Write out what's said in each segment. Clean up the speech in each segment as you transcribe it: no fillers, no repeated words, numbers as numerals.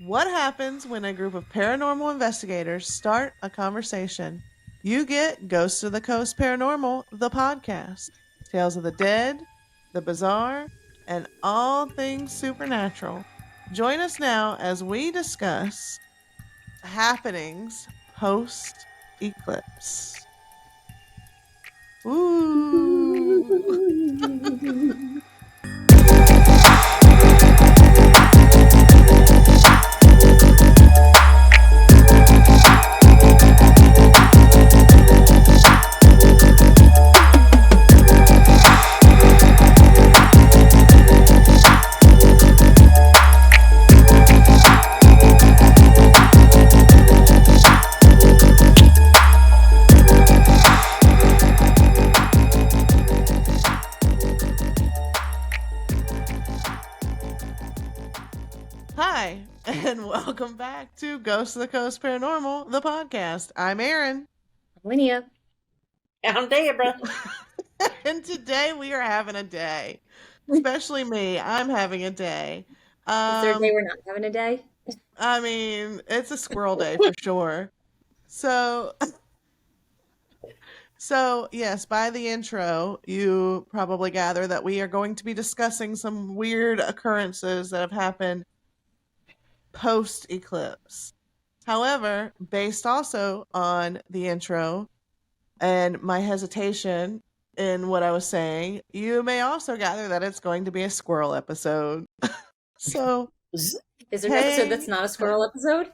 What happens when a group of paranormal investigators start a conversation? You get Ghosts of the Coast Paranormal, the podcast. Tales of the dead, the bizarre, and all things supernatural. Join us now as we discuss happenings post Eclipse. Ooh. Hi, and welcome back to Ghosts of the Coast Paranormal, the podcast. I'm Erin. Linnea. I'm Deborah. And today we are having a day. Especially me. I'm having a day. The third day we're not having a day. I mean, it's a squirrel day for sure. So yes, by the intro, you probably gather that we are going to be discussing some weird occurrences that have happened post eclipse. However, based also on the intro and my hesitation in what I was saying, you may also gather that it's going to be a squirrel episode. So, is there an episode that's not a squirrel episode?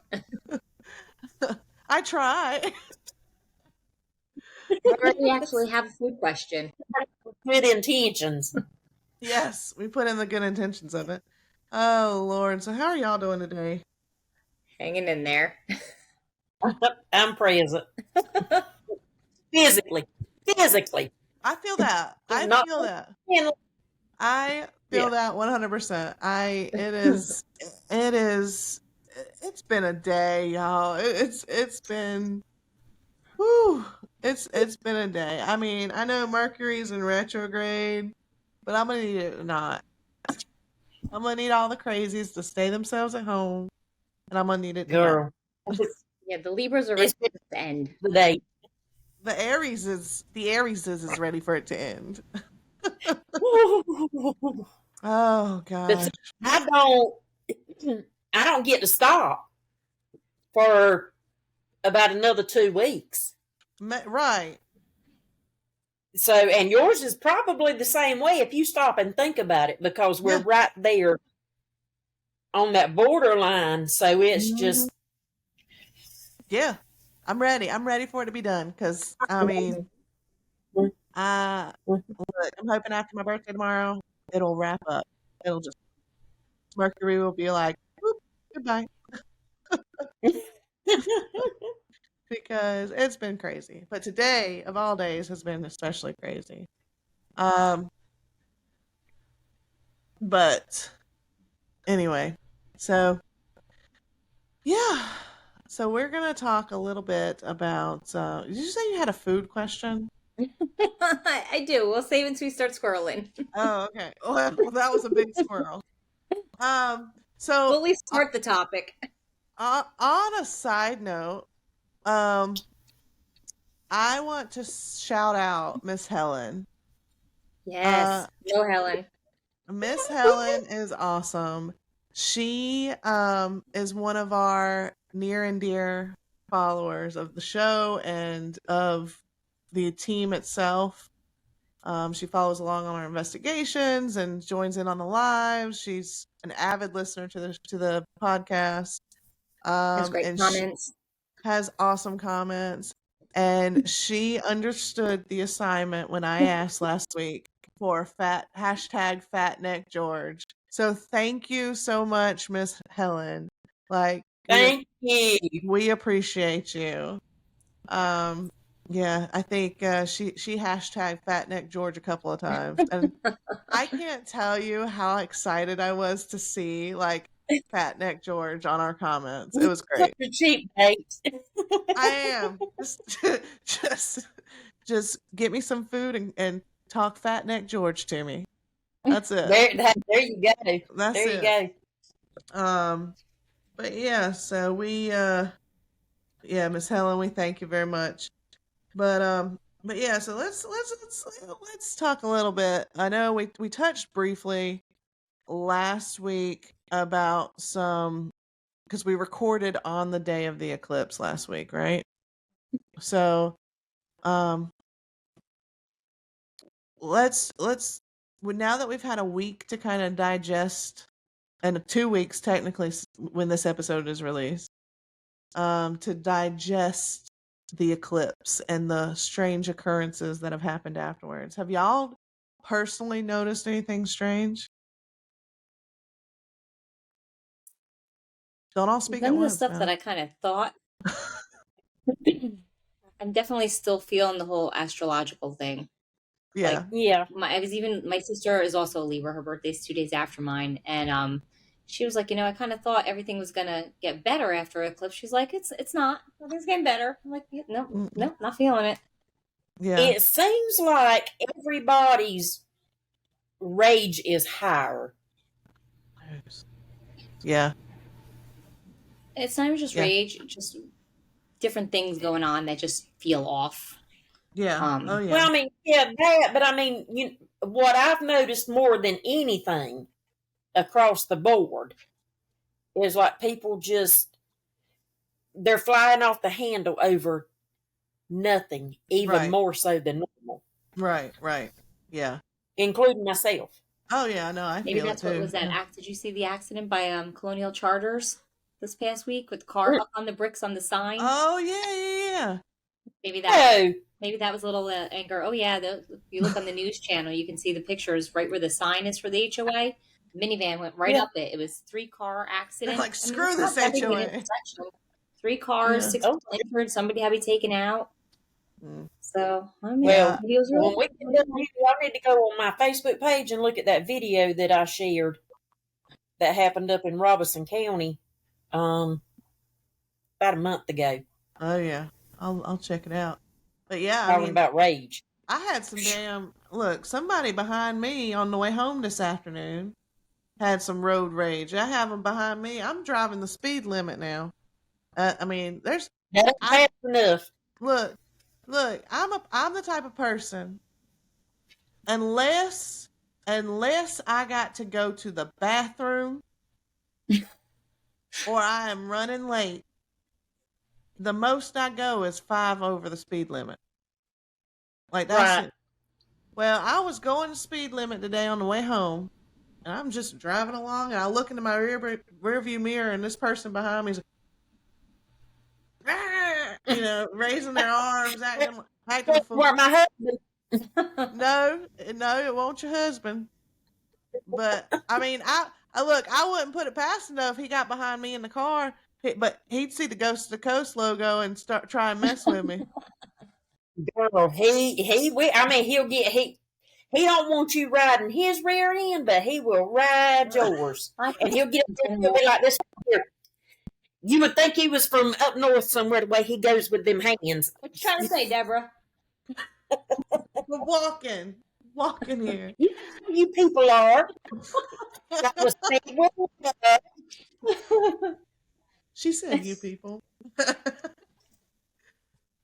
I try. We actually have a food question. Good intentions. Yes, we put in the good intentions of it. Oh, Lord. So how are y'all doing today? Hanging in there. I'm present. Physically. I feel that. I Not feel that. in- I feel that 100%. It's been a day, y'all. It's been, whew, it's been a day. I mean, I know Mercury's in retrograde, but I'm gonna need it or not. I'm gonna need all the crazies to stay themselves at home, and I'm gonna need it to Girl. Yeah, the Libras are ready for it to end. The day. The Aries is ready for it to end. Oh gosh. I don't get to stop for about another 2 weeks. Right. So, and yours is probably the same way if you stop and think about it, because we're right there on that borderline. So it's just. Yeah, I'm ready. I'm ready for it to be done because, I mean, look, I'm hoping after my birthday tomorrow, it'll wrap up. It'll just, Mercury will be like, whoop, goodbye. Because it's been crazy. But today, of all days, has been especially crazy. But anyway, so yeah. So we're going to talk a little bit about, did you say you had a food question? I do. We'll save until we start squirreling. Oh, okay. Well, that was a big squirrel. So we'll at least start the topic. On a side note, I want to shout out Miss Helen. Yes. Go Helen. Miss Helen is awesome. She is one of our near and dear followers of the show and of the team itself. She follows along on our investigations and joins in on the lives. She's an avid listener to the podcast. Has great comments. Has awesome comments. And she understood the assignment when I asked last week for hashtag Fat Neck George. So thank you so much, Miss Helen. Thank you. We appreciate you. Yeah, I think she hashtag Fat Neck George a couple of times, and I can't tell you how excited I was to see Fat Neck George on our comments. It was great. Such a cheap date. I am just get me some food and talk Fat Neck George to me. That's it. There you go. That's there it. You go. But yeah, so we yeah, Miss Helen, we thank you very much. But yeah, so let's talk a little bit. I know we touched briefly last week about some, because we recorded on the day of the eclipse last week, right? So um let's now that we've had a week to kind of digest, and 2 weeks technically when this episode is released, to digest the eclipse and the strange occurrences that have happened afterwards. Have y'all personally noticed anything strange? Don't all speak at None of the once stuff that now. I kind of thought. I'm definitely still feeling the whole astrological thing. Yeah. Like Yeah. my sister is also a Libra. Her birthday's 2 days after mine, and she was like, I kind of thought everything was gonna get better after eclipse. She's like, it's not. Nothing's getting better. I'm like, yeah, no, Mm-mm. no, not feeling it. Yeah. It seems like everybody's rage is higher. Yeah. It's not even just Yeah. rage, just different things going on that just feel off. Yeah. Oh yeah. Well, I mean, yeah, that, but I mean, what I've noticed more than anything across the board is like people just, they're flying off the handle over nothing, even Right. more so than normal, Right. Yeah. including myself. Oh yeah, no, I Maybe feel it that's what too. was that Yeah. act. Did you see the accident by Colonial Charters this past week with the car up on the bricks on the sign? Oh yeah. Maybe that Oh, maybe that was a little anger. Oh yeah, if you look on the news channel, you can see the pictures right where the sign is for the HOA. Minivan went right yeah. up it. It was 3-car They're accident. like, I mean, screw it's not this that big of an HOA. intersection. 3 cars, Yeah. 6 Oh, people injured. Somebody had to be taken out. Mm. So I mean, Yeah. well, maybe it was when real. we get done here, I need to go on my Facebook page and look at that video that I shared that happened up in Robeson County, um, about a month ago, Oh yeah. I'll check it out. But yeah, I talking mean, about rage. I had some damn look, somebody behind me on the way home this afternoon had some road rage. I have them behind me. I'm driving the speed limit now. I mean, there's That ain't I fast enough. look, I'm the type of person, unless I got to go to the bathroom or I am running late, the most I go is 5 over the speed limit. Like that's Right. it. Well, I was going the speed limit today on the way home, and I'm just driving along, and I look into my rear view mirror, and this person behind me is, raising their arms, acting a fool. Where my husband, No, it won't your husband. But I mean, I look, I wouldn't put it past enough. He got behind me in the car, but he'd see the Ghost of the Coast logo and start try and mess with me. girl, I mean, he don't want you riding his rear end, but he will ride yours. I And he'll get up there and he'll can be like this here. You would think he was from up north somewhere, the way he goes with them hands. What you trying to say, Deborah? We're walking here. You know how you people are. That was She said, "You people."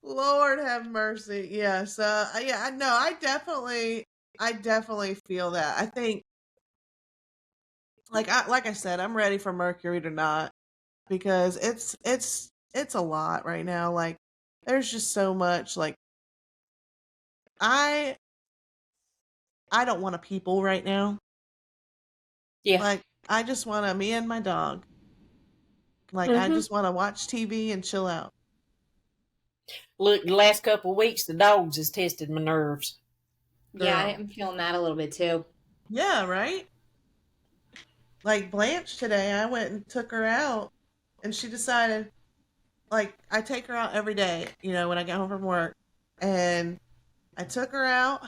Lord have mercy. Yes. Yeah. I know. I definitely feel that. I think, like I said, I'm ready for Mercury to not, because it's a lot right now. Like, there's just so much. Like, I I don't want to people right now. yeah. Like, I just want to me and my dog. Like, I Mm-hmm. just want to watch TV and chill out. Look, the last couple of weeks, the dogs has tested my nerves. Yeah, Girl. I'm feeling that a little bit too. Yeah, right? Like Blanche today, I went and took her out, and she decided, like, I take her out every day, when I get home from work. And I took her out.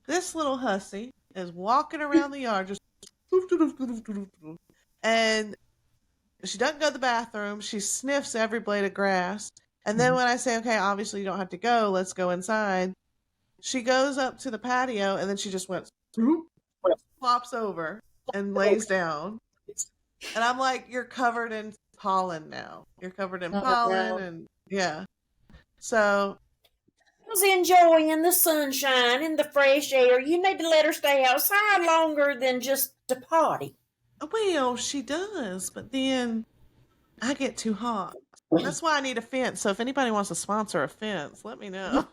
This little hussy is walking around the yard just and she doesn't go to the bathroom. She sniffs every blade of grass. And then when I say, okay, obviously you don't have to go, let's go inside, she goes up to the patio, and then she just went, flops over and lays down. And I'm like, you're covered in pollen now. You're covered in Oh pollen, no. and yeah. So, I was enjoying the sunshine and the fresh air. You need to let her stay outside longer than just to potty. well, she does, but then I get too hot. That's why I need a fence. So if anybody wants to sponsor a fence, let me know.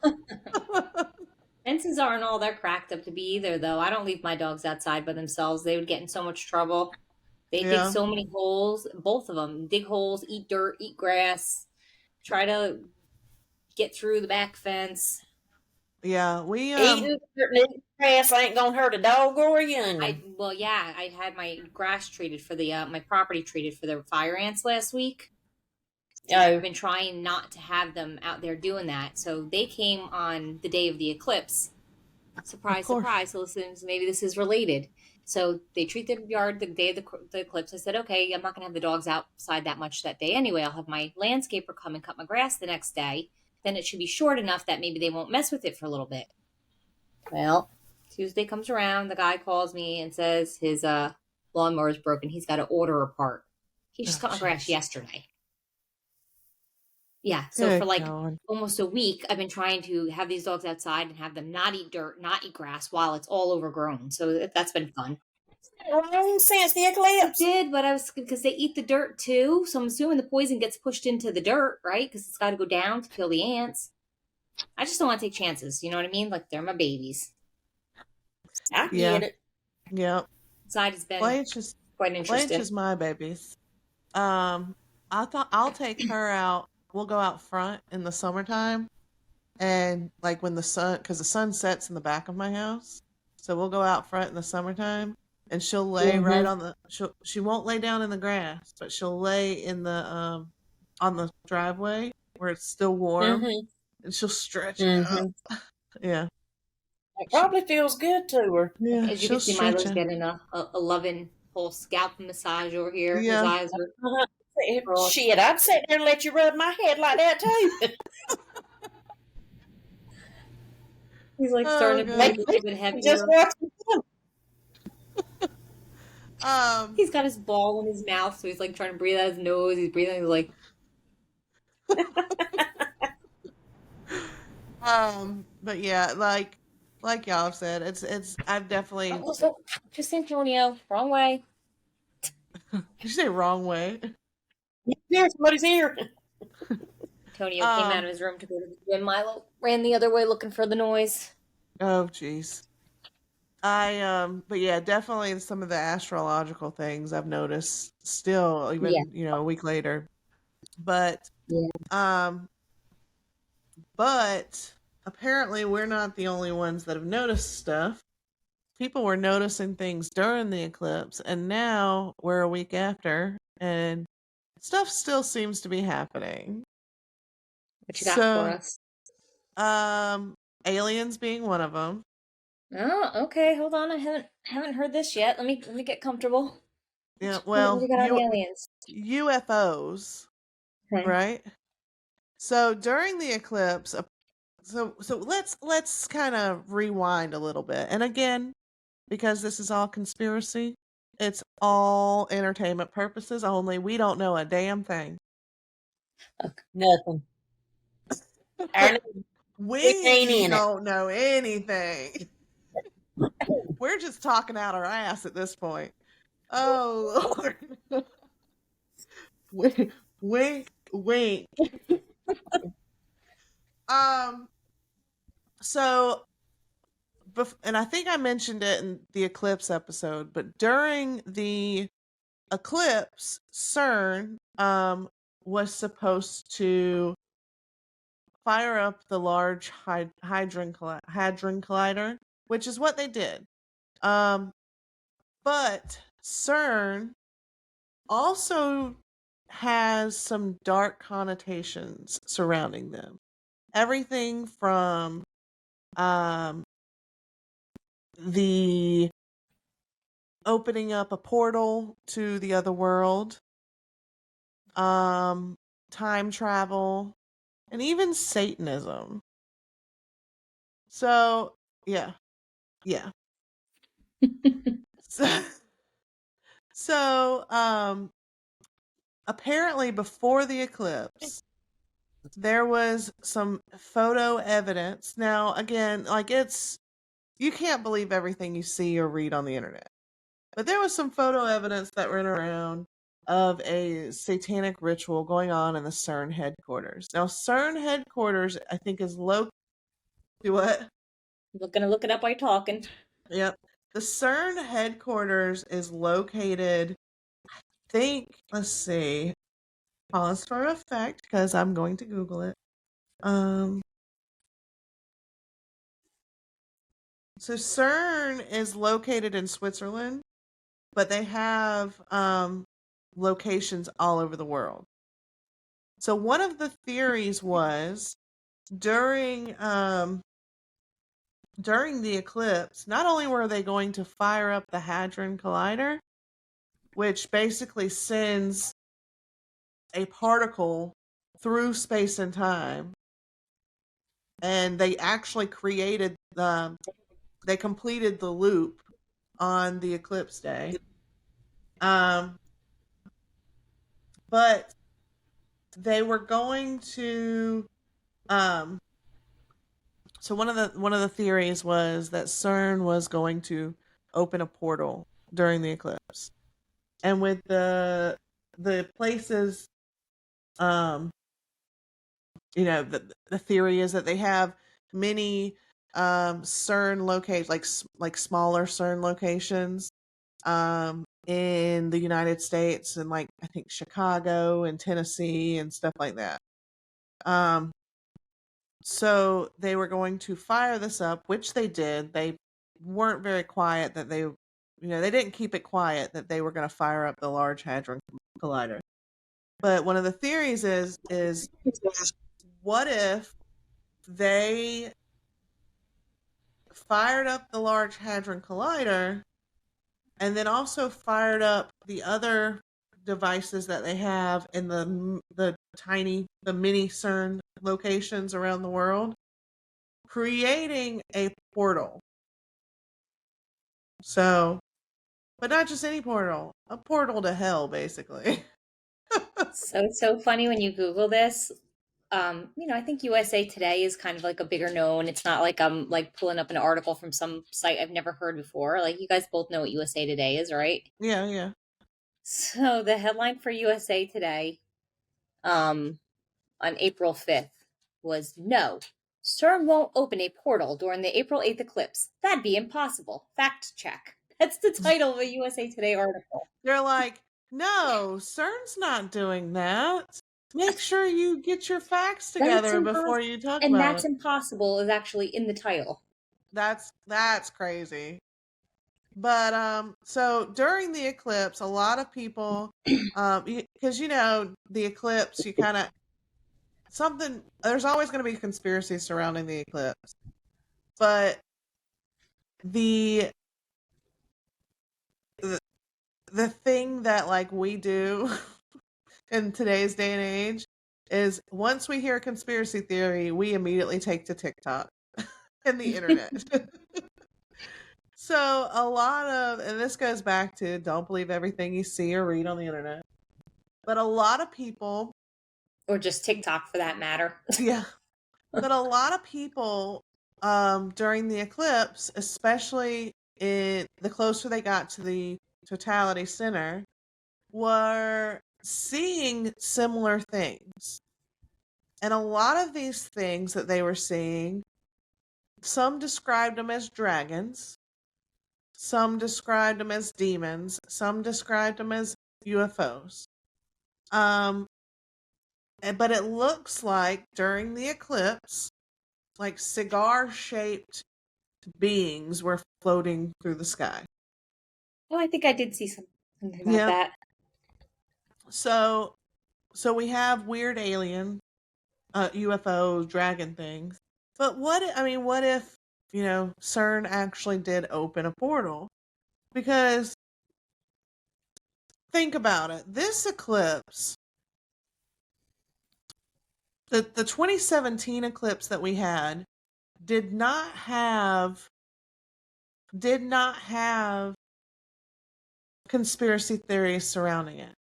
Fences aren't all they're cracked up to be either, though. I don't leave my dogs outside by themselves. They would get in so much trouble. They dig Yeah. so many holes, both of them dig holes, eat dirt, eat grass, try to get through the back fence. Yeah, we Eating certain grass ain't gonna hurt a dog or a youngin'. I had my grass treated for the my property treated for the fire ants last week. I've Oh. been trying not to have them out there doing that. So they came on the day of the eclipse. of Surprise, course. surprise. So listen, maybe this is related. So they treat the yard the day of the eclipse. I said, okay, I'm not going to have the dogs outside that much that day anyway. I'll have my landscaper come and cut my grass the next day. Then it should be short enough that maybe they won't mess with it for a little bit. Well, Tuesday comes around. The guy calls me and says his lawnmower is broken. He's got to order a part. He just Oh, cut my grass jeez. yesterday. Yeah, so for Good like God. almost a week, I've been trying to have these dogs outside and have them not eat dirt, not eat grass while it's all overgrown. So that's been fun. Wrong since the It eclipse. did, but I was because they eat the dirt too. So I'm assuming the poison gets pushed into the dirt, right? Because it's got to go down to kill the ants. I just don't want to take chances. You know what I mean? Like they're my babies. I Yeah. get it. Yep. Inside has been Blanche is quite Blanche interesting. is my babies. I thought I'll take her out. We'll go out front in the summertime, and like when the sun, because the sun sets in the back of my house, so we'll go out front in the summertime, and she'll lay right on the. She won't lay down in the grass, but she'll lay in the on the driveway where it's still warm, Mm-hmm. and she'll stretch Mm-hmm. out. Yeah, It probably feels good to her. yeah, As you she'll can see, stretch Milo's out. getting a loving whole scalp massage over here. His Yeah. eyes are Uh-huh. crossed. Shit, I'd sit there and let you rub my head like that too. He's like Oh starting to breathe Make a God. me little bit just heavier. watch. Um. He's got his ball in his mouth, so he's like trying to breathe out his nose. He's breathing. He's like, But yeah, like y'all have said, I've definitely. oh, just Antonio, wrong way. Did you say wrong way? Yeah, somebody's here. Antonio came out of his room to go to the gym. Milo ran the other way looking for the noise. Oh jeez. But yeah, definitely some of the astrological things I've noticed still, Yeah, even, a week later. But, yeah. um, but apparently we're not the only ones that have noticed stuff. People were noticing things during the eclipse, and now we're a week after, and stuff still seems to be happening. What you got for So, us? aliens being one of them. Oh, okay. Hold on. I haven't heard this yet. Let me get comfortable. Yeah, What well, you got on aliens? UFOs, Okay. right? So during the eclipse, so let's kind of rewind a little bit. And again, because this is all conspiracy, it's all entertainment purposes only. We don't know a damn thing. Nothing. Our we ain't We in it. don't know anything. We're just talking out our ass at this point. Oh Lord. Wink, wink, wink. Um, so, and I think I mentioned it in the eclipse episode, but during the eclipse, CERN was supposed to fire up the Large Hadron Collider, which is what they did. But CERN also has some dark connotations surrounding them. Everything from um, the opening up a portal to the other world, time travel, and even Satanism. So, yeah. So, so apparently before the eclipse, there was some photo evidence. Now, again, like you can't believe everything you see or read on the internet. But there was some photo evidence that ran around of a satanic ritual going on in the CERN headquarters. Now, CERN headquarters, I think, is located. What? Gonna look it up while you're talking. Yep. The CERN headquarters is located, let's see, pause for effect because I'm going to Google it. So CERN is located in Switzerland, but they have locations all over the world. So one of the theories was during the eclipse, not only were they going to fire up the Hadron Collider, which basically sends a particle through space and time, and they actually they completed the loop on the eclipse day. But they were going to so one of the theories was that CERN was going to open a portal during the eclipse. And with the places, the theory is that they have many CERN locations, like smaller CERN locations in the United States, and like I think Chicago and Tennessee and stuff like that. So they were going to fire this up, which they did. They weren't very quiet that they didn't keep it quiet that they were going to fire up the Large Hadron Collider. But one of the theories is what if they fired up the Large Hadron Collider and then also fired up the other devices that they have in the mini CERN locations around the world, creating a portal. So, but not just any portal, a portal to hell, basically. So it's so funny when you Google this. I think USA Today is kind of like a bigger known. It's not like I'm like pulling up an article from some site I've never heard before. Like you guys both know what USA Today is, right? Yeah, yeah. So the headline for USA Today, on April 5th was no. CERN won't open a portal during the April 8th eclipse. That'd be impossible. Fact check. That's the title of a USA Today article. They're like, no, CERN's not doing that. Make sure you get your facts together before you talk and about that's it. impossible is actually in the title. That's crazy. But so during the eclipse, a lot of people, because the eclipse, you kind of there's always going to be conspiracies surrounding the eclipse, but the the thing that like we do in today's day and age is once we hear a conspiracy theory, we immediately take to TikTok and the internet. So a lot and this goes back to don't believe everything you see or read on the internet. But a lot of people, or just TikTok for that matter. yeah, but a lot of people during the eclipse, especially the closer they got to the totality center, were seeing similar things. And a lot of these things that they were seeing, some described them as dragons, some described them as demons, some described them as UFOs. But it looks like during the eclipse, like cigar-shaped beings were floating through the sky. Oh, I think I did see something about that. So we have weird alien UFO dragon things. But what if, CERN actually did open a portal? Because think about it. This eclipse, the 2017 eclipse that we had, did not have conspiracy theories surrounding it.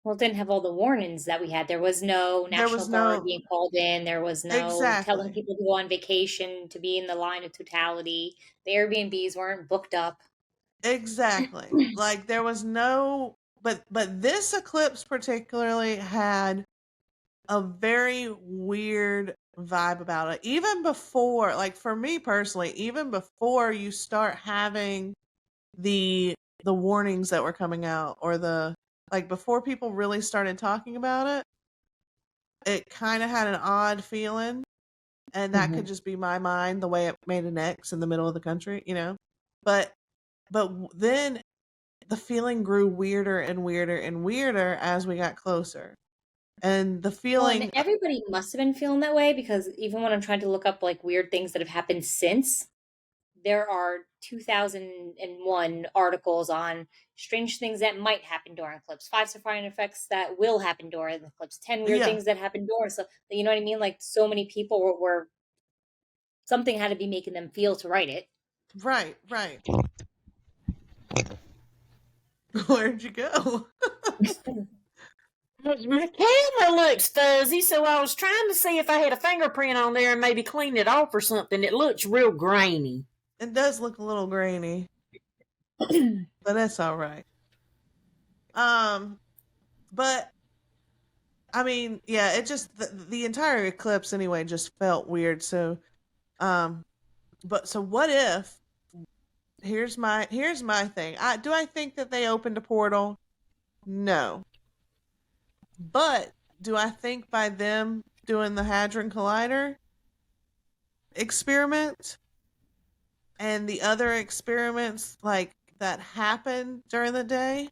Well, it didn't have all the warnings that we had. There was no There National was Guard no being called in. There was no telling exactly. people to go on vacation to be in the line of totality. The Airbnbs weren't booked up. Exactly. Like there was no but this eclipse particularly had a very weird vibe about it. Even before, like for me personally, even before you start having the warnings that were coming out or the like before people really started talking about it, it kind of had an odd feeling, and that could Mhm. just be my mind the way it made an X in the middle of the country, you know. But then the feeling grew weirder and weirder and weirder as we got closer. And the Well, and feeling everybody must have been feeling that way because even when I'm trying to look up like weird things that have happened since, there are 2001 articles on strange things that might happen during eclipse, five surprising effects that will happen during the eclipse, 10 weird yeah, things that happen during. So, you know what I mean? Like so many people were something had to be making them feel to write it. right, right. Where'd you go? My camera looks fuzzy, so I was trying to see if I had a fingerprint on there and maybe clean it off or something. It looks real grainy. It does look a little grainy, but that's all right. Um, but I mean, yeah, it just the entire eclipse anyway just felt weird. So, um, but so what if here's my thing. I think that they opened a portal? No. But do I think by them doing the Hadron Collider experiment and the other experiments like that happened during the day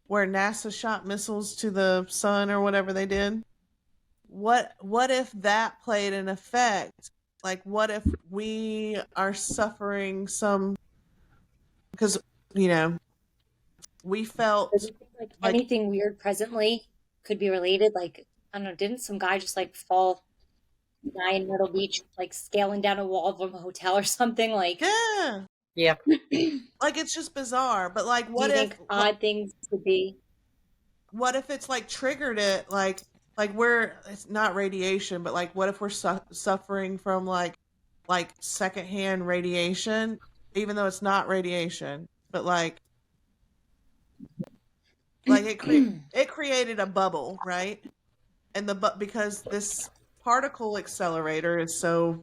where NASA shot missiles to the sun or whatever they did? What if that played an effect? Like what if we are suffering some because you know, we Do felt you think like like anything weird presently could be related? Like, I don't know, didn't some guy just like die in Myrtle Beach, like scaling down a wall of a hotel or something? Like, yeah, Yeah. do like it's just bizarre. But like you think odd things could be? what if it's like triggered it like we're it's not radiation but like what if we're suffering from like secondhand radiation even though it's not radiation but like it created a bubble, right? And the but because this particle accelerator is so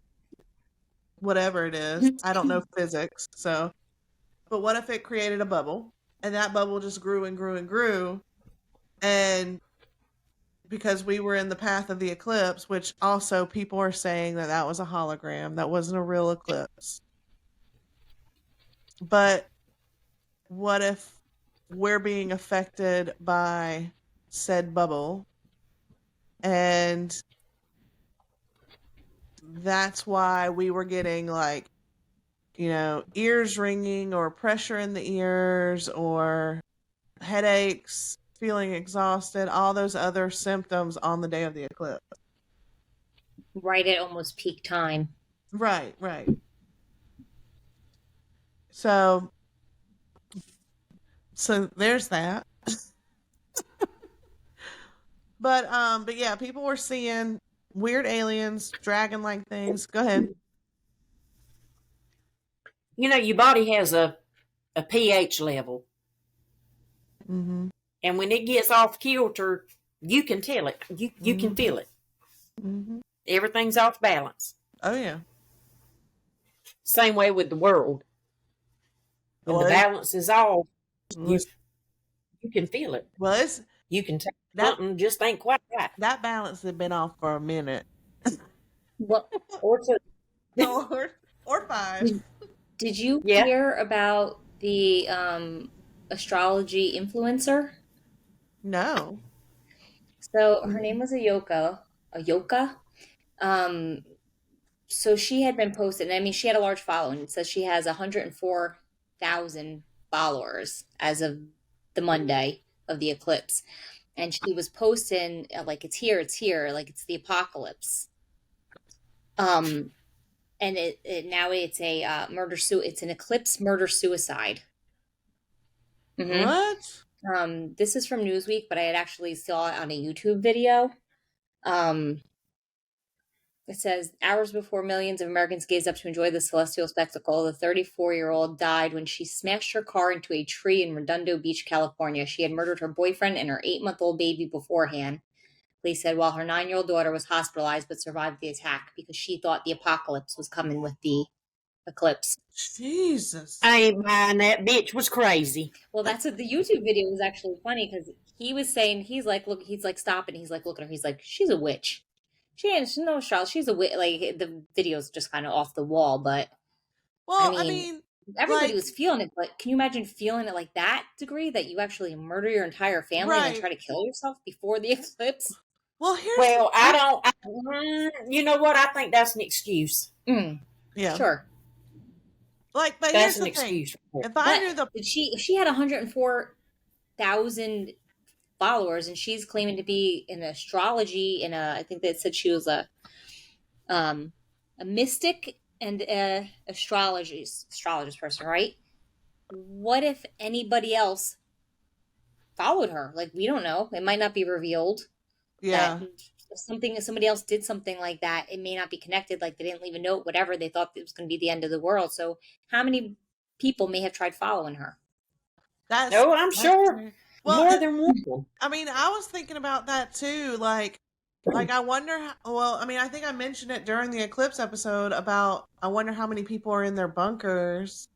whatever it is, I don't know physics, so but what if it created a bubble and that bubble just grew and grew and grew, and because we were in the path of the eclipse, which also people are saying that that was a hologram, that wasn't a real eclipse. But what if we're being affected by said bubble and that's why we were getting like, ears ringing or pressure in the ears or headaches, feeling exhausted, all those other symptoms on the day of the eclipse. Right at almost peak time. Right, right. So there's that. But yeah, people were seeing weird aliens, dragon like things. Go ahead. You know, your body has a pH level, Mm-hmm. and when it gets off kilter, you can tell it. You can Mm-hmm. feel it. Mm-hmm. Everything's off balance. Oh yeah. Same way with the world. When Well, the balance is off, you it's, you can feel it. well, it's You can tell that something just ain't quite right. that balance had been off for a minute, What Or two. or or five. did you Yeah. hear about the astrology influencer? No. So her name was Ayoka. Ayoka. Um, so she had been posted. I mean, she had a large following. It says she has 104,000 followers as of the Monday of the eclipse, and she was posting like it's here, like it's the apocalypse. Um, and it now it's a it's an eclipse murder suicide. Mm-hmm. What? This is from Newsweek, but I had actually saw it on a YouTube video. Um, it says hours before millions of Americans gazed up to enjoy the celestial spectacle, the 34-year-old died when she smashed her car into a tree in Redondo Beach, California. She had murdered her boyfriend and her 8-month-old baby beforehand. Police said while her 9-year-old daughter was hospitalized but survived the attack because she thought the apocalypse was coming with the eclipse. Jesus. I ain't buying that. Bitch was crazy. Well, that's what the YouTube video was actually funny because he was saying, he's like, look, he's like, stop. And he's like, look at her. He's like, she's a witch. She's no child. She's a witch. Like, the video's just kind of off the wall. But, Well, I mean everybody like, was feeling it. But can you imagine feeling it like that degree that you actually murder your entire family and then right. try to kill yourself before the eclipse? Well, here's Well, you know what? I think that's an excuse. yeah. Sure. Like, but That's here's an the thing. excuse. If I knew But if she had 104,000 followers and she's claiming to be in astrology I think they said she was a mystic and a astrologist person, right? What if anybody else followed her? Like, we don't know. It might not be revealed. yeah. That if somebody else did something like that, it may not be connected. Like, they didn't leave a note, whatever. They thought it was going to be the end of the world. So how many people may have tried following her? I'm sure. Well, more than one. I mean, I was thinking about that too. Like I wonder how, well, I mean, I think I mentioned it during the eclipse episode about, I wonder how many people are in their bunkers,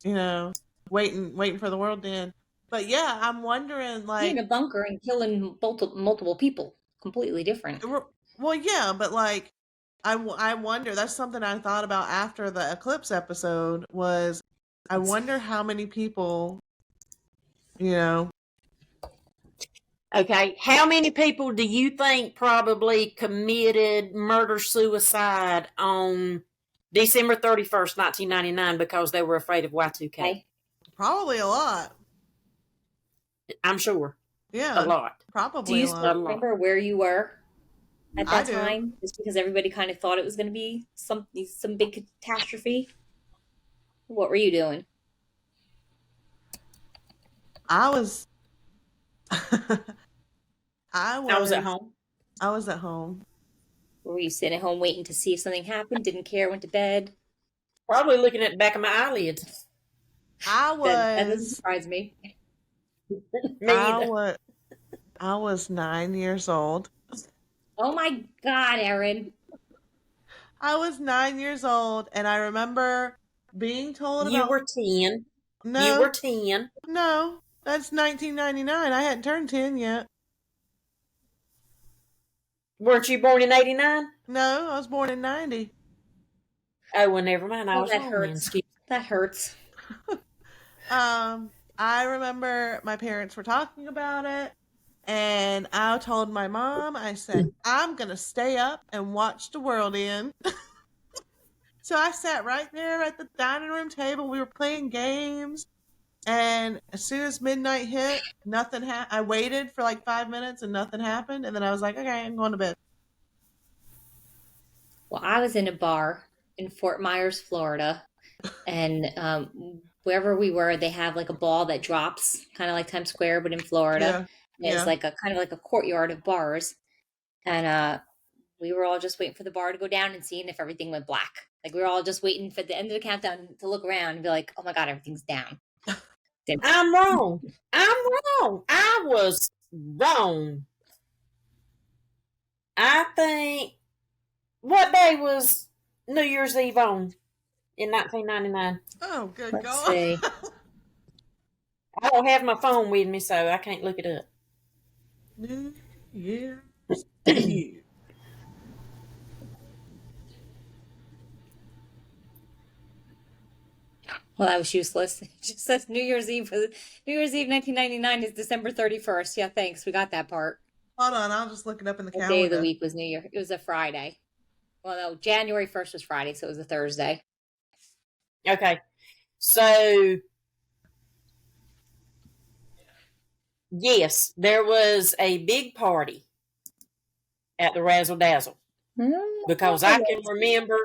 you know, waiting for the world to end. But yeah, I'm wondering, like, Being in a bunker and killing multiple people, completely different. well, yeah, but like, I wonder, that's something I thought about after the eclipse episode was, I wonder how many people, you know. Okay, how many people do you think probably committed murder-suicide on December 31st, 1999 because they were afraid of Y2K? Okay. Probably a lot. I'm sure. Yeah. A lot. Probably Do you a lot. still remember where you were at I that do. time? Just because everybody kind of thought it was going to be some big catastrophe? What were you doing? I was I was at home. I was at home. Were you sitting at home waiting to see if something happened? Didn't care, went to bed? Probably looking at the back of my eyelids. That doesn't surprise me. Me either. I was 9 years old. Oh my God, Erin. I was 9 years old, and I remember being told You about. were 10. No, You were 10. no, that's 1999. I hadn't turned 10 yet. Weren't you born in 89? No, I was born in 90. Oh, well, never mind. I was that wrong hurts. then. That hurts. I remember my parents were talking about it, and I told my mom, I said, I'm going to stay up and watch the world end. So I sat right there at the dining room table. We were playing games, and as soon as midnight hit, nothing happened. I waited for like 5 minutes and nothing happened, and then I was like, okay, I'm going to bed. Well, I was in a bar in Fort Myers, Florida, and wherever we were, they have like a ball that drops, kind of like Times Square, but in Florida. Yeah. It's like a kind of like a courtyard of bars, and we were all just waiting for the bar to go down and seeing if everything went black. Like, we were all just waiting for the end of the countdown to look around and be like, "Oh my God, everything's down." I'm wrong. I was wrong. I think, what day was New Year's Eve on in 1999? Oh, good Let's God. see. I don't have my phone with me, so I can't look it up. New Year's Eve. Well, that was useless. It just says New Year's Eve. New Year's Eve 1999 is December 31st. Yeah, thanks. We got that part. Hold on, I'll just look it up in the The calendar. day of the week was New Year. It was a Friday. Well, no, January 1st was Friday, so it was a Thursday. Okay. So, yes, there was a big party at the Razzle Dazzle because I can remember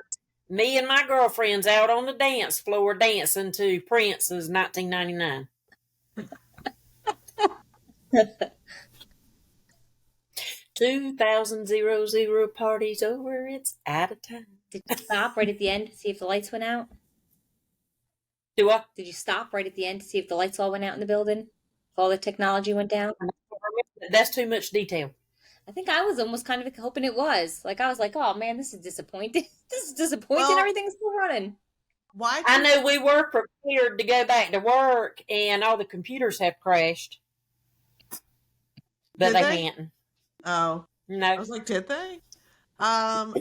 me and my girlfriends out on the dance floor dancing to Prince's 1999. 2000 parties over. It's out of time. Did you stop right at the end to see if the lights went out? Do I? Did you stop right at the end to see if the lights all went out in the building? If all the technology went down? That's too much detail. I think I was almost kind of hoping it was. Like, I was like, oh man, this is disappointing. This is disappointing. Well, Everything's still running. Why? I know we were prepared to go back to work, and all the computers have crashed, but Did they they? hadn't. Oh, I No, was like, did they? no.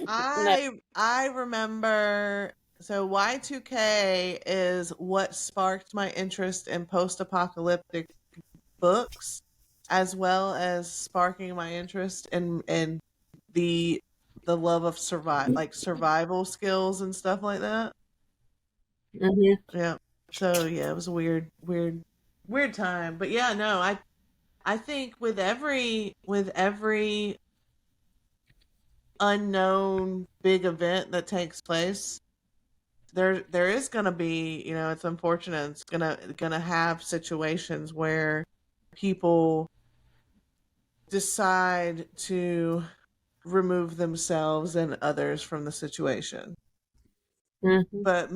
I remember. So Y2K is what sparked my interest in post-apocalyptic books, as well as sparking my interest in the love of survival skills and stuff like that. Mm-hmm. Yeah. So yeah, it was a weird time. But yeah, no, I think with every unknown big event that takes place, there is gonna be, it's unfortunate, it's gonna have situations where people decide to remove themselves and others from the situation. Mm-hmm. But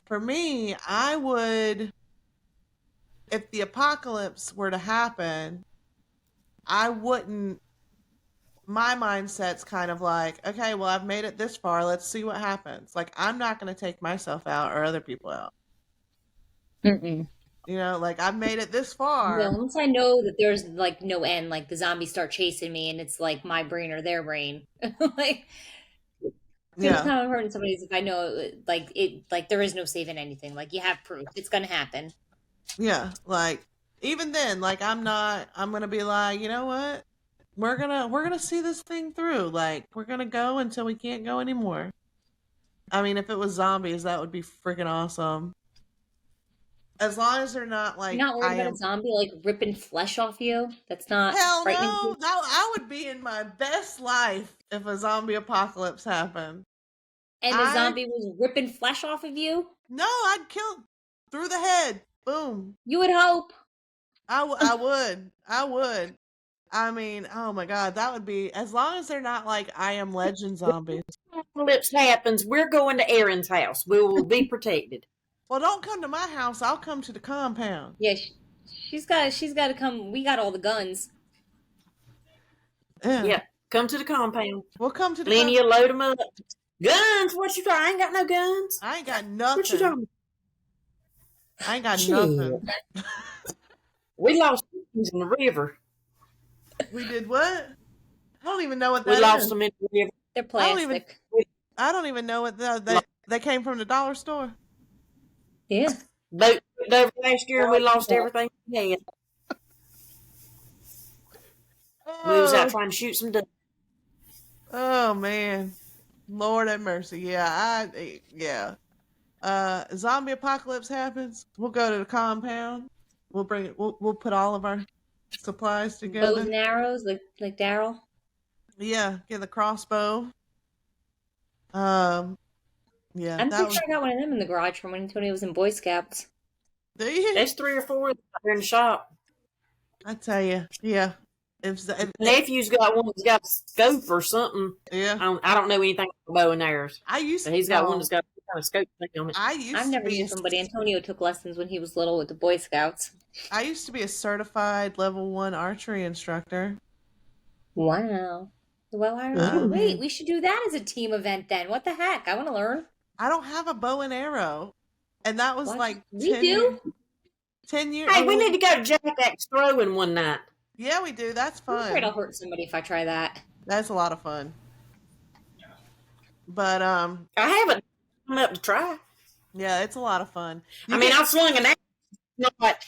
for me, I would, if the apocalypse were to happen, I wouldn't, my mindset's kind of like, okay, well, I've made it this far. Let's see what happens. Like, I'm not going to take myself out or other people out. Mm-mm. Like, I've made it this No, far. once I know that there's like no end, like the zombies start chasing me and it's like my brain or their brain. Like, the only Yeah. time I'm hurting somebody is if I know like there is no saving anything. Like, you have proof. It's gonna happen. Yeah. Like, even then, like, I'm going to be like, you know what? We're going to see this thing through. Like, we're going to go until we can't go anymore. I mean, if it was zombies, that would be freaking awesome. As long as they're not like, You're not worried about a zombie like ripping flesh off you? That's not hell frightening to no, you? I would be in my best life if a zombie apocalypse happened. And the I zombie was ripping flesh off of you? No, I'd kill through the head. Boom. You would hope. I would. I would. I mean, oh my god, that would be, as long as they're not like I Am Legend zombies. Apocalypse happens, we're going to Erin's house. We will be protected. Well, don't come to my house. I'll come to the compound. Yeah, she's got to come. We got all the guns. Yeah. Yeah, come to the compound. We'll come to the Linnea, load them up. Guns? What you talking? I ain't got no guns. I ain't got What you nothing. talking? I ain't got Shit. nothing. We lost things in the river. We did what? I don't even know what We that lost is. them in the river. They're I don't even- plastic. I don't even know what they came from the dollar store. Yeah. Boat over last year, and we lost everything we had. We was out trying to shoot some ducks. Oh man, Lord have mercy. Yeah, zombie apocalypse happens. We'll go to the compound. We'll bring it. We'll put all of our supplies Bows together. and arrows, like Daryl. Yeah, get the crossbow. Yeah, I'm that pretty was. sure I got one of them in the garage from when Tony was in Boy Scouts. Do you? There's 3 or 4 out there in the shop. I tell you, yeah. If Nephew's got one that's got a scope or something. yeah, I don't know anything about bow and arrows. I used. But he's got no, one that's got a kind of scope thing on it. I used I've to never be. used them, but Antonio took lessons when he was little with the Boy Scouts. I used to be a certified level 1 archery instructor. Wow. Well, I don't know. Wait, we should do that as a team event then. What the heck? I want to learn. I don't have a bow and arrow, and that was What? like We do? 10 years. Hey, we need to go to Jack Axe throwing one night. Yeah, we do. That's I'm afraid I'll fun. hurt somebody if I try that. That's a lot of fun. But I haven't come up to try. yeah, it's a lot of fun. I swung an axe. Not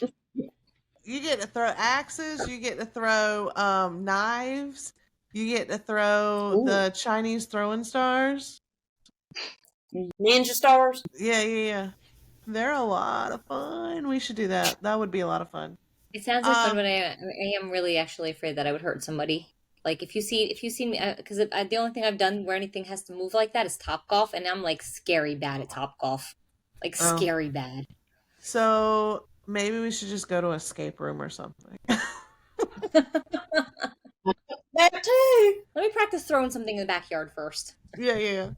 You get to throw axes. You get to throw knives. You get to throw the Chinese throwing stars. ninja stars. Yeah. They're a lot of fun. We should do that. That would be a lot of fun. It sounds like fun, but I am really actually afraid that I would hurt somebody. Like if you see me, because the only thing I've done where anything has to move like that is Top Golf, and I'm like scary bad at Top Golf, like scary bad. So maybe we should just go to an escape room or something. That too. Let me practice throwing something in the backyard first. Yeah.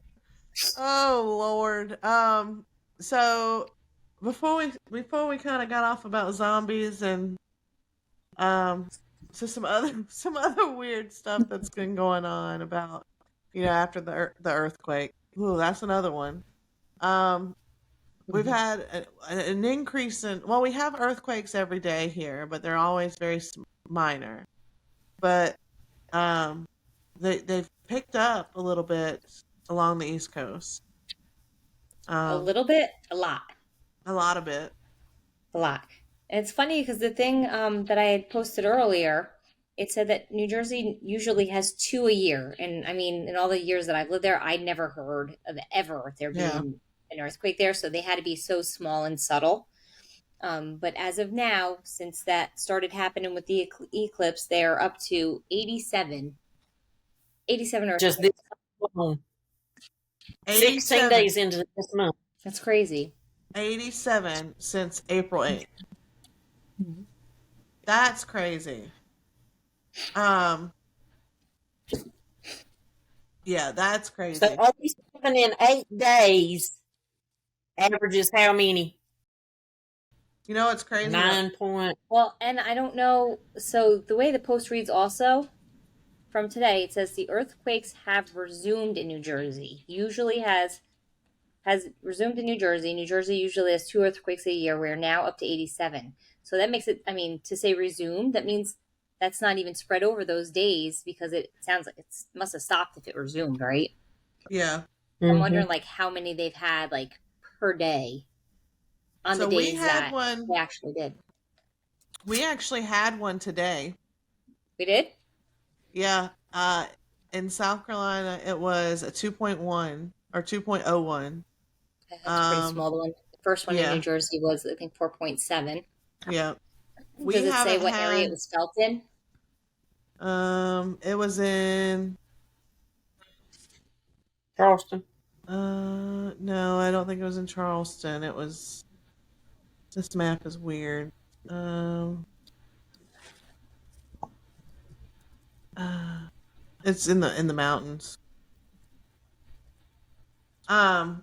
Oh Lord. So before we kind of got off about zombies and um so some other weird stuff that's been going on about after the earthquake. Ooh, that's another one. Um we've Mhm. had an increase in, well, we have earthquakes every day here, but they're always very minor. But um they've picked up a little bit along the East Coast. A Um little bit, a lot. a lot of it. A lot. And it's funny because the thing that I had posted earlier, it said that New Jersey usually has two a year. And I mean, in all the years that I've lived there, I'd never heard of ever there Yeah. being an earthquake there. So they had to be so small and subtle. But as of now, since that started happening with the eclipse, they're up to 87, 87 Just this earthquakes. alone. 16 87. days into this month. That's crazy. 87 since April 8th. That's crazy. Um, yeah, that's So crazy. 87 in 8 days averages how many? You know what's crazy about 9 point. Well, and I don't know. So the way the post reads also from today, it says the earthquakes have resumed in New Jersey. Usually has resumed in New Jersey. New Jersey usually has two earthquakes a year. We're now up to 87. So that makes it, I mean, to say resumed, that means that's not even spread over those days because it sounds like it must have stopped if it resumed, right? yeah. I'm Mm-hmm. wondering like how many they've had like per day on the So we days had that they one actually did. we actually had one today. We did? Yeah. In South Carolina it was a 2.1 or 2.01. That's pretty small. The first one in New Yeah. Jersey was, I think, 4.7. Yeah. We Does it say haven't what area it had was felt in? it was in Charleston. no, I don't think it was in Charleston. It was, this map is weird. Um uh it's in the mountains. Um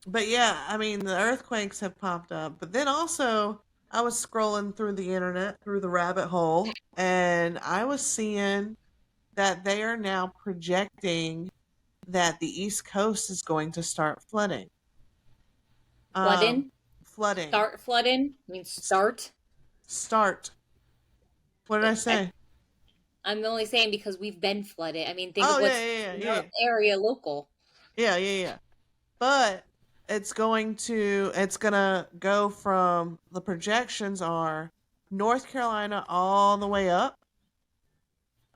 but yeah, I mean the earthquakes have popped up. But then also I was scrolling through the internet, through the rabbit hole, and I was seeing that they are now projecting that the East Coast is going to start flooding. Um Flooding? flooding. Start flooding? I mean, S- start? Start. What did I say? I'm only saying because we've been flooded. I mean, think of Oh yeah, what's yeah, in yeah, our yeah. area local. Yeah, yeah, yeah. But it's gonna go from, the projections are North Carolina all the way up,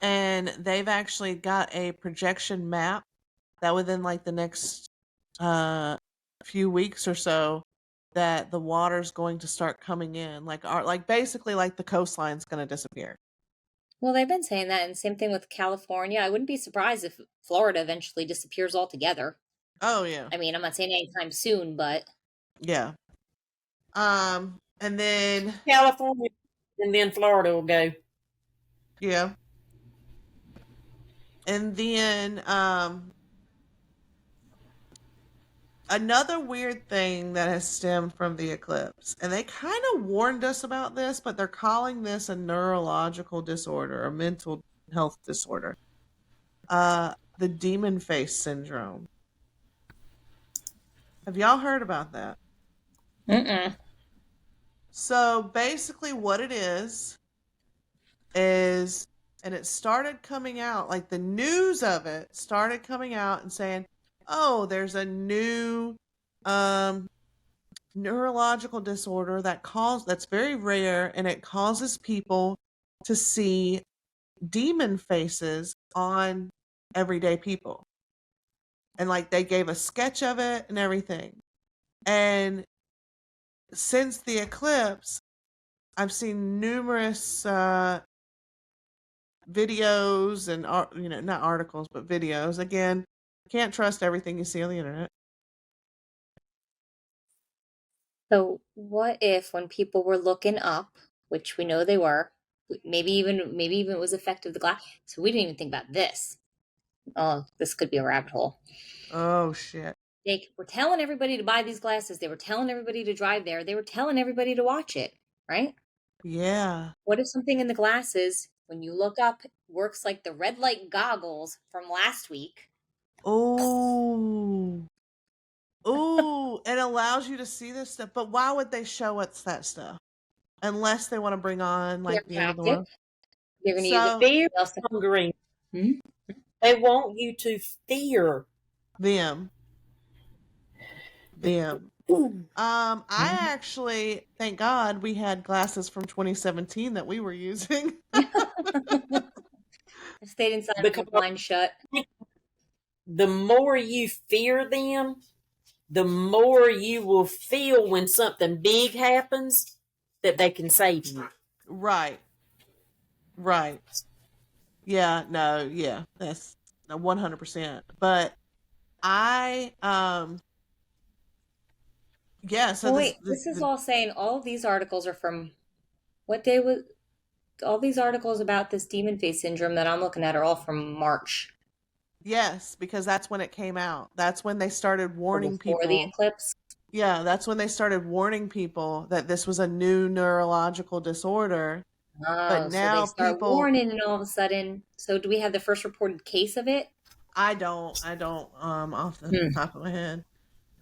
and they've actually got a projection map that within like the next uh few weeks or so, that the water's going to start coming in, like basically like the coastline's going to disappear. Well, they've been saying that, and same thing with California. I wouldn't be surprised if Florida eventually disappears altogether. Oh yeah. I mean, I'm not saying anytime soon, but Yeah. And then California, and then Florida will go. yeah. And then another weird thing that has stemmed from the eclipse, and they kind of warned us about this, but they're calling this a neurological disorder, a mental health disorder. The demon face syndrome. Have y'all heard about that? mm-mm. So basically, what it is, and it started coming out, like the news of it started coming out and saying, oh, there's a new um neurological disorder that's very rare, and it causes people to see demon faces on everyday people. And like they gave a sketch of it and everything. And since the eclipse, I've seen numerous videos and not articles but videos. Again, can't trust everything you see on the internet. So, what if when people were looking up, which we know they were, maybe even it was effective the glass. So we didn't even think about this. Oh, this could be a rabbit hole. Oh shit. They were telling everybody to buy these glasses. They were telling everybody to drive there. They were telling everybody to watch it, right? Yeah. What if something in the glasses, when you look up, works like the red light goggles from last week? Oh. Ooh, it allows you to see this stuff. But why would they show us that stuff? Unless they want to bring on They're like the end of the tactic. world. They're going to use it. So Fear mongering. Hmm? They want you to fear them. I actually, thank God, we had glasses from 2017 that we were using. I stayed inside with because the blind shut. the more you fear them, the more you will feel when something big happens that they can save you. Right. Right. Yeah, no, yeah. That's 100%. But I yeah, so Oh wait, this is all saying all of these articles are from what day was all these articles about this demon face syndrome that I'm looking at are all from March. yes, because that's when it came out. That's when they started warning Before people. the eclipse. Yeah, that's when they started warning people that this was a new neurological disorder. But Oh, so they now start people, warning and all of a sudden. So do we have the first reported case of it? I don't off the Hmm. top of my head.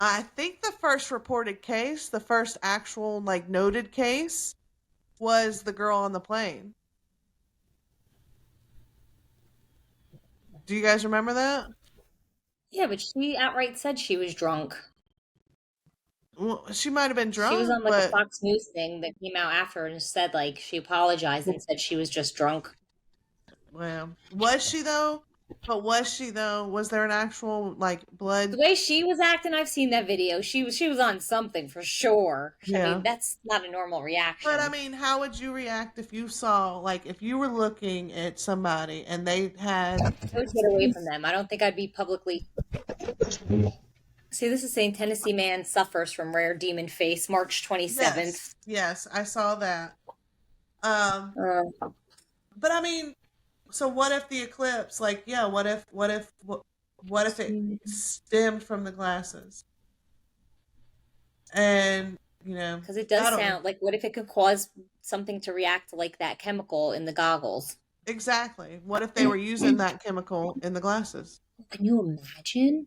I think the first reported case, the first actual like noted case was the girl on the plane. Do you guys remember that? Yeah, but she outright said she was drunk. Well, she might have been She was drunk, on like a but Fox News thing that came out after and said like she apologized and said she was just drunk. well, was she though? But was she though? Was there an actual like blood? The way she was acting, I've seen that video. She was on something for sure. I Yeah. mean, that's not a normal But reaction. I mean, how would you react if you saw, like, if you were looking at somebody and they had, I would get away from them. I don't think I'd be publicly. See, this is saying Tennessee man suffers from rare demon face, March 27th. yes, I saw that. Um, but I mean, so what if the eclipse, like, yeah, what if it stemmed from the glasses? And, you know, Because it I does don't know. sound like, what if it could cause something to react like that chemical in the goggles? Exactly. What if they were using that chemical in the glasses? Can you imagine?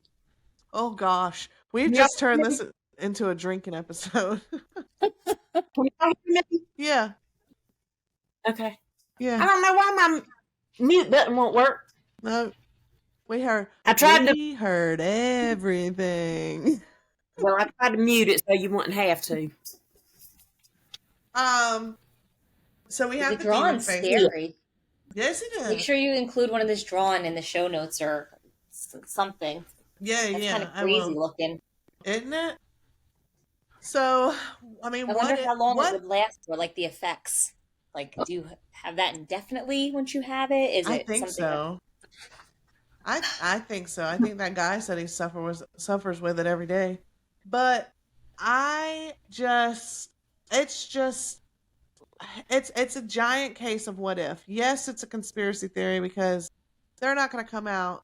Oh gosh, we've Yeah. just turned this into a drinking episode. Can y'all hear me? Yeah, Okay. I yeah. don't know why my mute button won't work. No, we heard. I tried to. We heard everything. Well, I tried to mute it so you wouldn't have to. So we have The the demon drawing's face. scary. Yes, it Make is. sure you include one of this drawing in the show notes or something. Yeah, That's yeah. kind of I crazy will. looking. Isn't it? So, I mean, I wonder how long it what? would last for, like the effects. Like, do you have that indefinitely once you have it? Is I it think something so. I think so. I think that guy said he suffers with it every day. But it's just it's a giant case of what if. Yes, it's a conspiracy theory because they're not going to come out.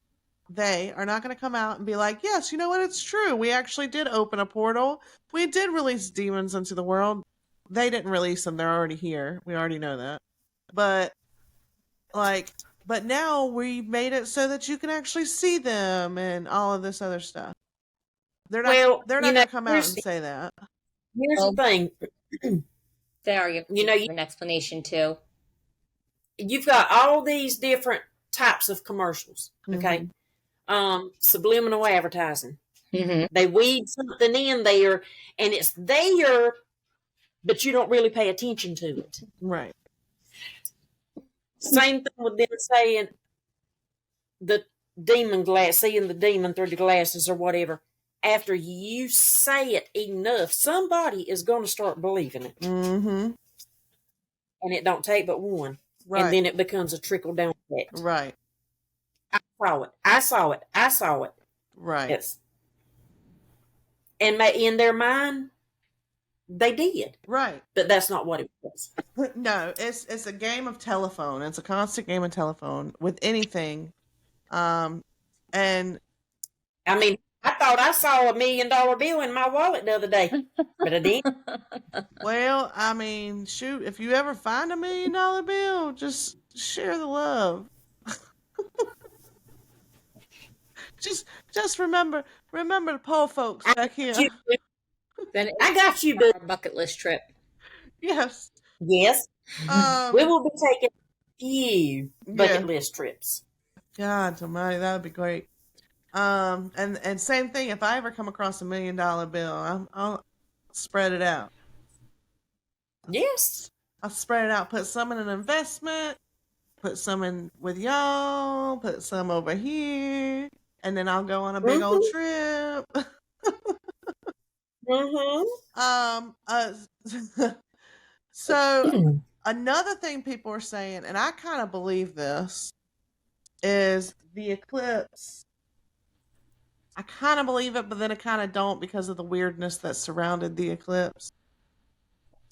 They are not going to come out and be like, yes, you know what? It's true. We actually did open a portal. We did release demons into the world. They didn't release them. They're already here. We already know that. But like, but now we made it so that you can actually see them and all of this other stuff. They're not. Well, They're not going to come out and say that. Here's the thing. They are you You know, an explanation too. You've got all these different types of commercials. Okay. Subliminal advertising. Mm-hmm. They weed something in there and it's there, but you don't really pay attention to it. Right. Same thing with them saying the demon glass, seeing the demon through the glasses or whatever. After you say it enough, somebody is going to start believing it. Mm-hmm. And it don't take but one. Right. And then it becomes a trickle down effect. Right. I saw it. Right. Yes. And in their mind, they did. Right. But that's not what it was. No, it's a game of telephone. It's a constant game of telephone with anything. And I mean, I thought I saw $1 million bill in my wallet the other day, but I didn't. well, I mean, shoot, if you ever find $1 million bill, just share the love. Just remember the poor folks I back got here. you. Then I it's got you, boo. our bucket list trip. Yes. Yes, we Um. will be taking a few Yeah. bucket list trips. God almighty, that would be great. And same thing. If I ever come across $1 million bill, I'll spread it out. Yes. I'll spread it out. Put some in an investment. Put some in with y'all. Put some over here, and then I'll go on a big old Mm-hmm. trip. Mm-hmm. um. Uh, so another thing people are saying, and I kind of believe this, is the eclipse. I kind of believe it, but then I kind of don't because of the weirdness that surrounded the eclipse.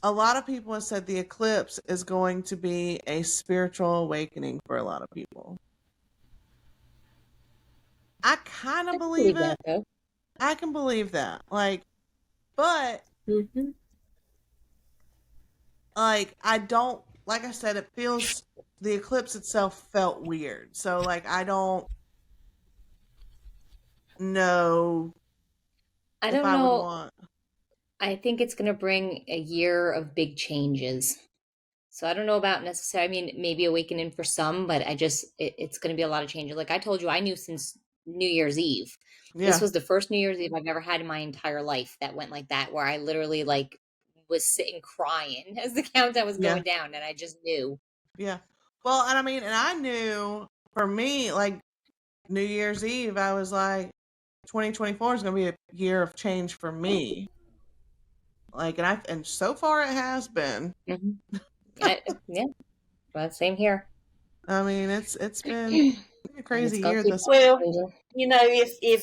A lot of people have said the eclipse is going to be a spiritual awakening for a lot of people. I kind I of can believe believe it. that though. I can believe that. But Mm-hmm. I don't, like I said, it feels, the eclipse itself felt weird. So, I don't know I if don't I would know. want. I think it's going to bring a year of big changes. So I don't know about necessarily, I mean, maybe awakening for some, but it's going to be a lot of changes. Like I told you, I knew since New Year's Eve. This Yeah, was the first New Year's Eve I've ever had in my entire life that went like that, where I literally was sitting crying as the countdown was yeah, going down, and I just knew. yeah. Well, and I mean, and I knew for me, New Year's Eve, I was like, 2024 is going to be a year of change for me. And so far it has been. Hmm. Yeah, but same here. I mean, it's been a And crazy it's going to year keep this. Well, changing.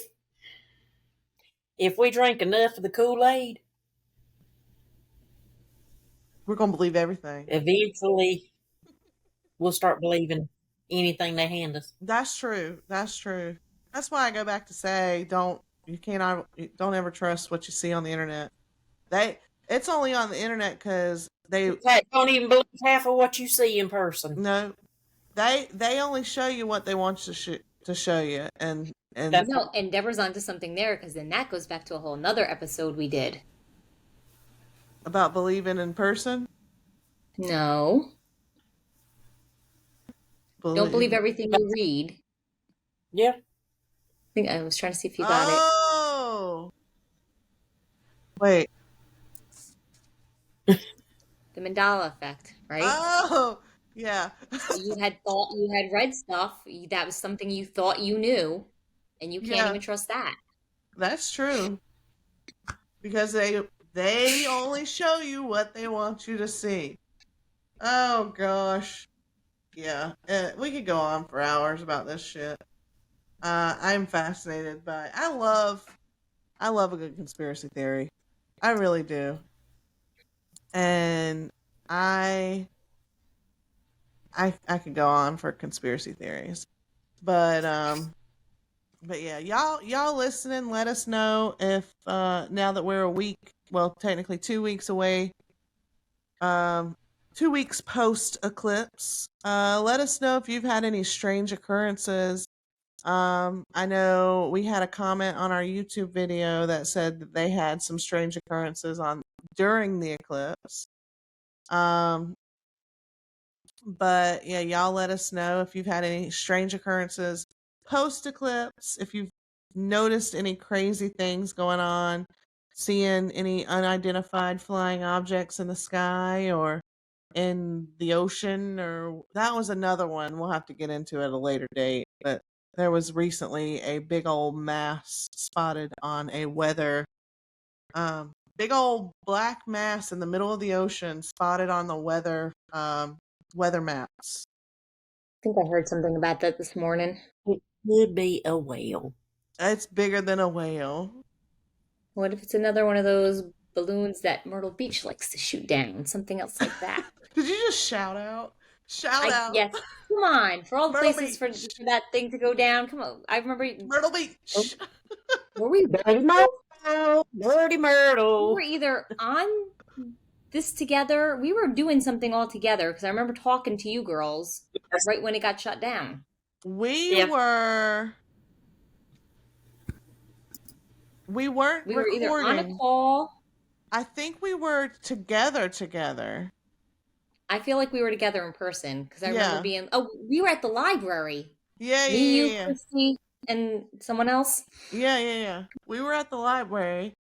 if we drink enough of the Kool-Aid, We're going to believe everything. eventually we'll start believing anything they hand us. That's true. That's true. That's why I go back to say, don't ever trust what you see on the internet. They it's only on the internet because they In fact, don't even believe half of what you see in person. no they only show you what they want you to show you, and That's No, and Deborah's onto something there because then that goes back to a whole nother episode we did. about believing in person. No, don't believe Believe. everything you read. I yeah. think I was trying to see if you got it. Oh, wait. The Mandela effect, right? Oh, yeah. So you had thought you had read stuff that was something you thought you knew, and you can't Yeah, even trust that. that's true. Because they only show you what they want you to see. Oh gosh. Yeah. We could go on for hours about this shit. I'm fascinated by I love a good conspiracy theory. I really do. And I could go on for conspiracy theories. But yeah, y'all listening, let us know if now that we're a week, well, technically 2 weeks away, um 2 weeks post eclipse, let us know if you've had any strange occurrences. I know we had a comment on our YouTube video that said that they had some strange occurrences on during the eclipse. um But yeah, y'all let us know if you've had any strange occurrences post eclipse, if you've noticed any crazy things going on, seeing any unidentified flying objects in the sky or in the ocean, or that was another one we'll have to get into at a later date. But there was recently a big old mass spotted on a big old black mass in the middle of the ocean spotted on the weather maps. I think I heard something about that this morning. It could be a whale. It's bigger than a whale. What if it's another one of those balloons that Myrtle Beach likes to shoot down, something else like that. Did you just shout out? Shout out. Yes, come on, for all the Myrtle places Beach. for that thing to go down. Come on, I remember. Myrtle Beach. Were we? Dirty Myrtle, Dirty We Myrtle. were either on this together. We were doing something all together because I remember talking to you girls right when it got shut down. We Yeah. were. We weren't We were either on a recording. call. I think we were together. I feel like we were together in person because I Yeah. remember being. Oh, we were at the library. Yeah, Me, you, yeah. Christy, and someone else. Yeah. We were at the library.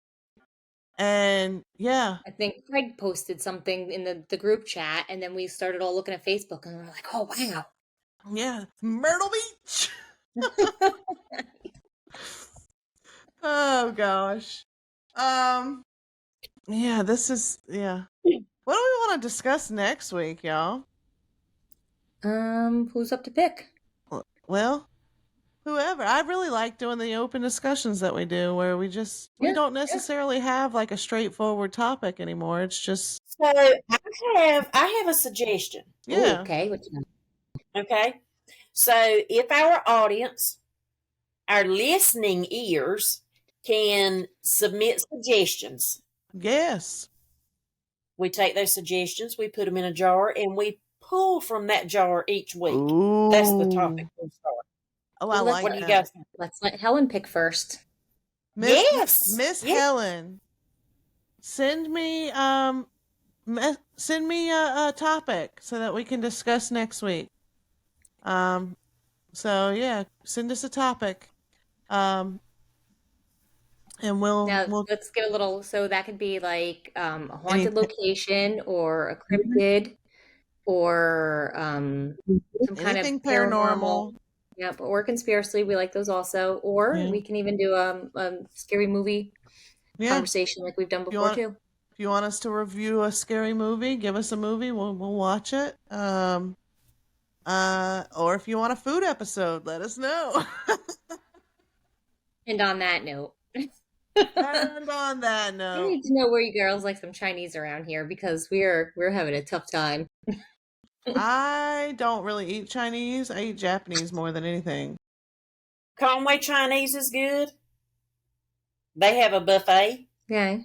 And yeah. I think Craig posted something in the group chat, and then we started all looking at Facebook, and we were like, "Oh wow, Yeah. Myrtle Beach. Oh gosh. Yeah, this is yeah. What do we want to discuss next week, y'all? Who's up to pick?" Well, whoever. I really like doing the open discussions that we do where we Yeah, don't necessarily have like a straightforward topic anymore. It's just So I have a suggestion. Ooh, yeah. okay. What you got? Okay. So if our audience, our listening ears, can submit suggestions, Yes. we take those suggestions, we put them in a jar, and we pull from that jar each week. Ooh. That's the topic we'll start. Oh, I Well, like What do you that. guys think? Let's let Helen pick first. Yes. Miss Yes. Helen, send me a topic so that we can discuss next week. So yeah, send us a topic. And Now we'll let's get a little. So that could be like a haunted Anything. location, or a cryptid, or some kind of anything paranormal. paranormal. Yep, or conspiracy. We like those also. Or Yeah. we can even do a scary movie Yeah. conversation like we've done you before want- too. If you want us to review a scary movie, give us a movie. We'll watch it. Or if you want a food episode, let us know. And on that note, And on that I note, need to know where you girls like some Chinese around here because we're having a tough time. I don't really eat Chinese. I eat Japanese more than anything. Conway Chinese is good. They have a buffet. Okay.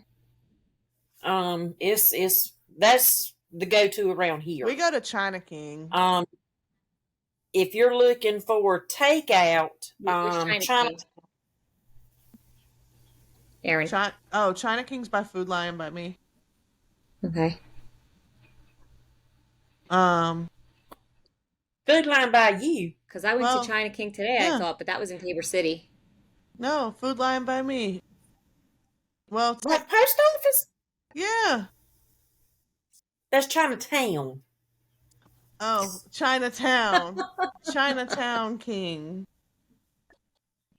It's that's the go-to around here. We go to China King. If you're looking for takeout, Which China. King? Aaron. China King's by Food Lion by me. Okay. Food Line by you. Because I went Well, to China King today, yeah. I thought, but that was in Tabor City. No, Food Lion by me. Well, Like post office? yeah. That's Chinatown. Oh, Chinatown. Chinatown King.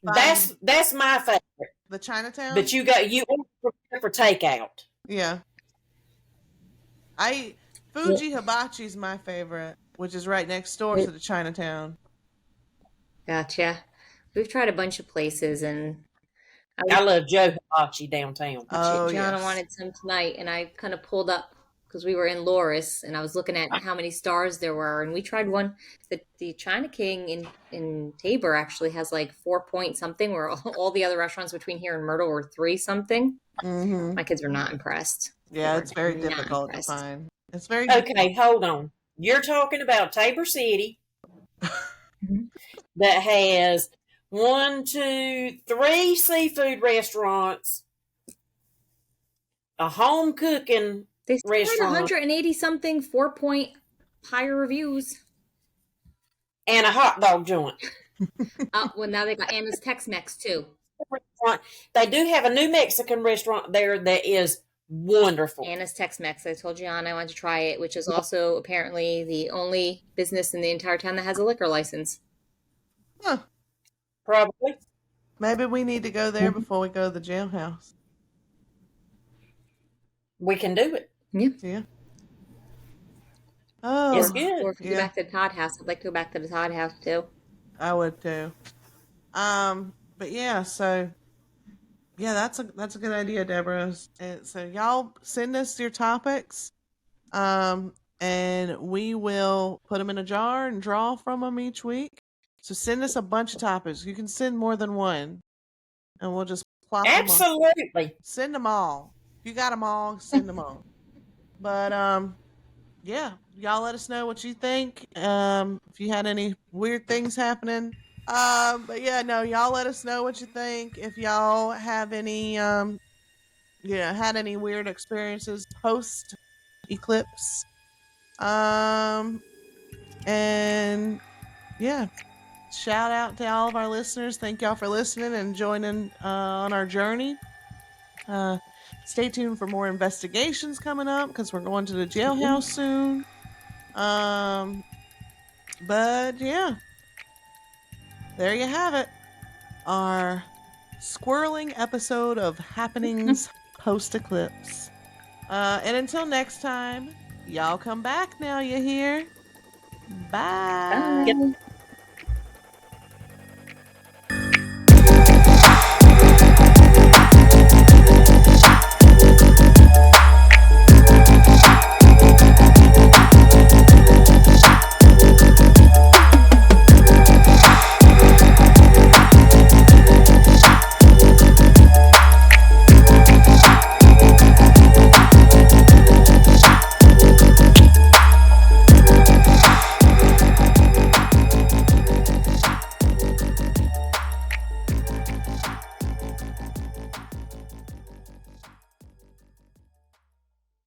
That's my favorite. The Chinatown? But you order for takeout. Yeah. Fuji Hibachi's my favorite, which is right next door to the Chinatown. Gotcha. We've tried a bunch of places, and I love Joe Hibachi downtown. Oh, Gianna yes. wanted some tonight, and I kind of pulled up because we were in Loris, and I was looking at how many stars there were, and we tried one. The China King in Tabor actually has like 4 point something, where all the other restaurants between here and Myrtle were 3 something. Mm-hmm. My kids were not impressed. Yeah, They it's were very not difficult to impressed. find. It's very Okay, hold on. You're talking about Tabor City that has 1, 2, 3 seafood restaurants, a home cooking They still had restaurant, 180 something 4 point higher reviews. and a hot dog joint. Well, now they got Anna's Tex-Mex too. They do have a New Mexican restaurant there that is wonderful. Anna's Tex-Mex. I told Gianna I wanted to try it, which is also apparently the only business in the entire town that has a liquor license. Huh. Probably. Maybe we need to go there before we go to the jailhouse. We can do it. Yeah. Oh, It's good. Or if we go back to the Todd house, I'd like to go back to the Todd house too. I would too. But yeah, so Yeah, that's a good idea, Deborah. And so y'all send us your topics, and we will put them in a jar and draw from them each week. So send us a bunch of topics. You can send more than one, and we'll just plop them on. Absolutely. Send them all. If you got them all, send them all. But yeah, y'all let us know what you think. If you had any weird things happening. But yeah, no, y'all let us know what you think. If y'all have any had any weird experiences post eclipse. And yeah, shout out to all of our listeners. Thank y'all for listening and joining on our journey. Uh, Stay tuned for more investigations coming up because we're going to the jailhouse soon. Um, but yeah, there you have it. Our squirreling episode of happenings post eclipse. And until next time, y'all come back now, you hear? Bye. Bye.